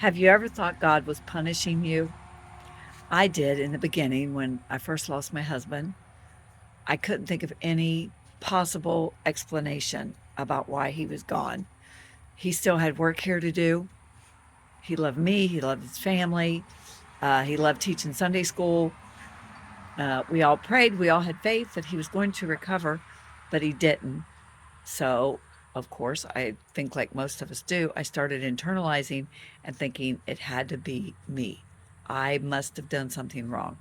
Have you ever thought God was punishing you? I did in the beginning when I first lost my husband. I couldn't think of any possible explanation about why he was gone. He still had work here to do. He loved me, he loved his family, he loved teaching Sunday school. We all prayed, we all had faith that he was going to recover, but he didn't. So, of course, I think like most of us do, I started internalizing and thinking it had to be me. I must have done something wrong.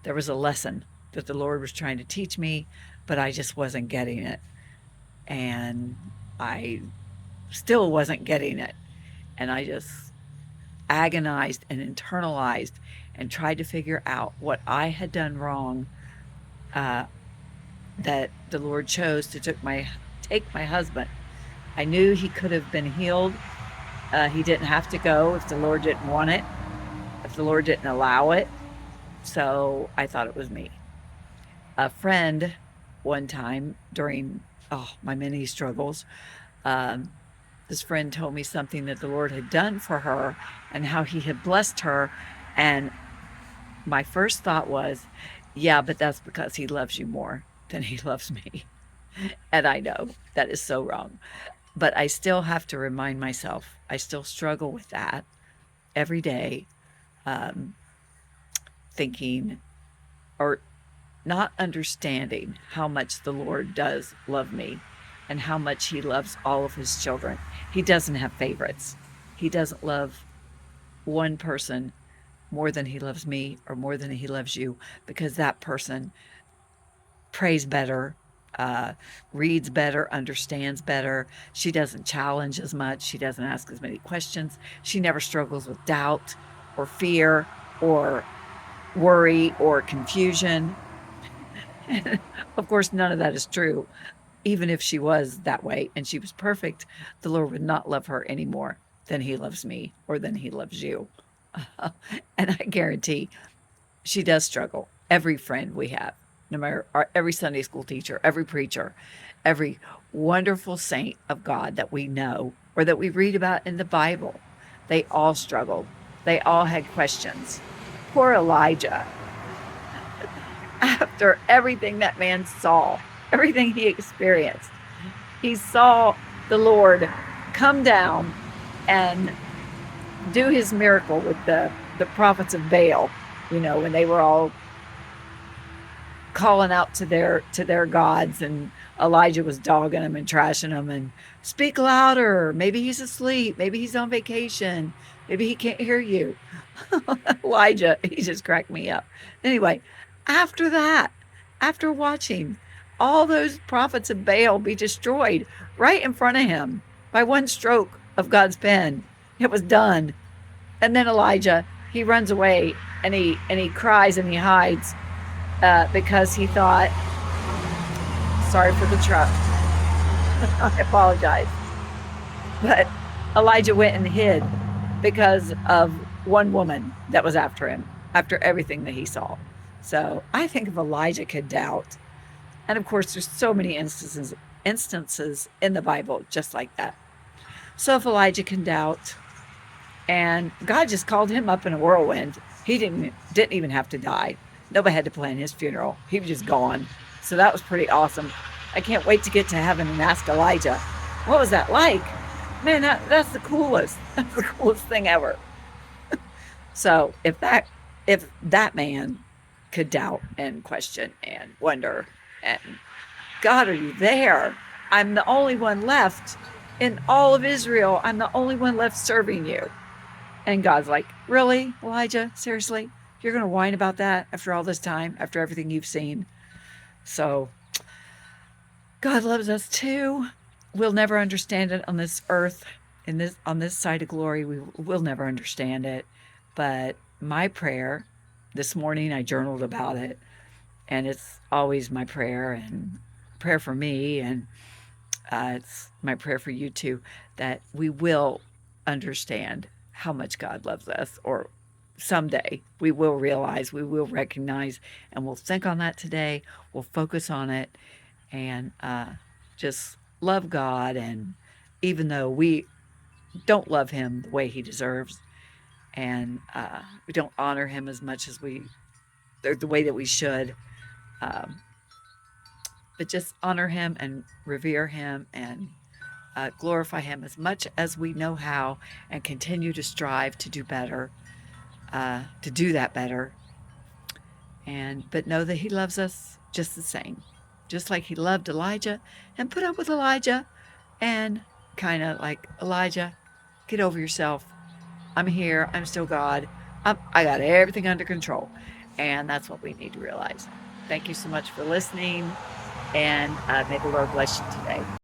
There was a lesson that the Lord was trying to teach me, but I just wasn't getting it. And I still wasn't getting it. And I just agonized and internalized and tried to figure out what I had done wrong, uh, that the Lord chose to take my husband. I knew he could have been healed. He didn't have to go if the Lord didn't want it, if the Lord didn't allow it. So I thought it was me. A friend, one time during my many struggles, um, this friend told me something that the Lord had done for her and how he had blessed her. And my first thought was, yeah, but that's because he loves you more than he loves me. And I know that is so wrong. But I still have to remind myself, I still struggle with that every day, um, thinking or not understanding how much the Lord does love me and how much he loves all of his children. He doesn't have favorites. He doesn't love one person more than he loves me or more than he loves you, because that person prays better, uh, reads better, understands better. She doesn't challenge as much. She doesn't ask as many questions. She never struggles with doubt or fear or worry or confusion. Of course, none of that is true. Even if she was that way and she was perfect, the Lord would not love her any more than he loves me or than he loves you. And I guarantee she does struggle. Every friend we have, no matter every Sunday school teacher, every preacher, every wonderful saint of God that we know or that we read about in the Bible, they all struggled. They all had questions. Poor Elijah, after everything that man saw, everything he experienced, he saw the Lord come down and do his miracle with the prophets of Baal, when they were all calling out to their gods, and Elijah was dogging them and trashing them and speak louder. Maybe he's asleep. Maybe he's on vacation. Maybe he can't hear you. Elijah, he just cracked me up. Anyway, after that, after watching all those prophets of Baal be destroyed right in front of him by one stroke of God's pen, it was done. And then Elijah, he runs away and he cries and he hides, because he thought, sorry for the truck, I apologize, but Elijah went and hid because of one woman that was after him, after everything that he saw. So I think if Elijah could doubt, and of course there's so many instances in the Bible just like that. So if Elijah can doubt, and God just called him up in a whirlwind, he didn't even have to die. Nobody had to plan his funeral. He was just gone. So that was pretty awesome. I can't wait to get to heaven and ask Elijah, what was that like? Man, that's the coolest. That's the coolest thing ever. So if that man could doubt and question and wonder and, God, are you there? I'm the only one left in all of Israel. I'm the only one left serving you. And God's like, really, Elijah? Seriously? You're going to whine about that after all this time, after everything you've seen? So God loves us too. We'll never understand it on this earth, on this side of glory. We'll never understand it. But my prayer this morning, I journaled about it, and it's always my prayer and prayer for me, and it's my prayer for you too, that we will understand how much God loves us, or someday we will realize, we will recognize, and we'll think on that today. We'll focus on it and just love God. And even though we don't love him the way he deserves, and we don't honor him as much as the way that we should. Um, but just honor him and revere him and glorify him as much as we know how, and continue to strive to do better, to do that better. But know that he loves us just the same, just like he loved Elijah and put up with Elijah, and kind of like, Elijah, get over yourself. I'm here. I'm still God. I got everything under control. And that's what we need to realize. Thank you so much for listening, and may the Lord bless you today.